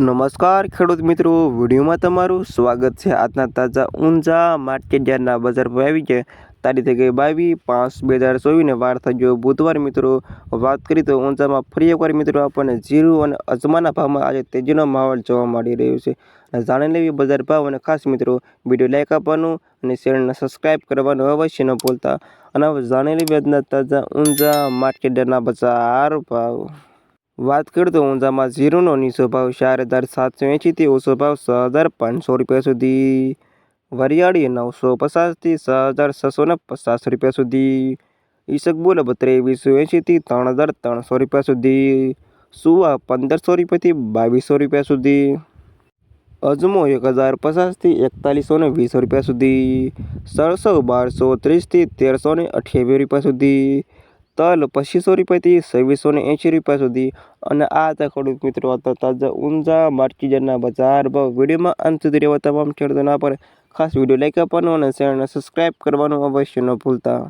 નમસ્કાર ખેડૂત મિત્રો, વિડીયોમાં તમારું સ્વાગત છે। આજના તાજા ઊંઝા માર્કેટ યાર્ડના બજાર ભાવ આવી ગયા। તારીખ થઈ ગઈ 22/5/2024 ને વાર થઈ ગયો બુધવાર। મિત્રો વાત કરીએ તો ઊંઝામાં ફરી એકવાર મિત્રો આપણને જીરું અને અજમાના ભાવમાં આજે તેજીનો માહોલ જોવા મળી રહ્યો છે। જાણી લેવી બજાર ભાવ અને ખાસ મિત્રો વિડીયો લાઈક આપવાનું અને ચેનલને સબસ્ક્રાઈબ કરવાનું અવશ્ય ન ભૂલતા। અને હવે જાણી લેવી આજના તાજા ઊંઝા માર્કેટ યાર્ડના બજાર ભાવ। વાત કરીએ તો ઊંઝામાં જીરુનો નીચો ભાવ 4,780 થી ઓછો ભાવ 6,500 રૂપિયા સુધી। વરિયાળી 950 થી 6,650 રૂપિયા સુધી। ઈસબગુલ 2380 થી 3,300 રૂપિયા સુધી। સુવા 1,500 રૂપિયાથી 2,200 રૂપિયા સુધી। અજમો 1,050 થી 4,120 રૂપિયા સુધી। સરસવ 1,230 થી 1,328 રૂપિયા સુધી। તલ 2,500 રૂપિયાથી 2,680 રૂપિયા સુધી। અને આ હતા ખેડૂત મિત્રો તાજા ઊંઝા માર્કેટ યાર્ડના બજાર ભાવ। વિડીયોમાં અંત સુધી રહેવા તમામ ખેડૂતોના પર ખાસ વિડીયો લાઈક આપવાનું અને ચેનલને સબસ્ક્રાઈબ કરવાનું અવશ્ય ન ભૂલતા।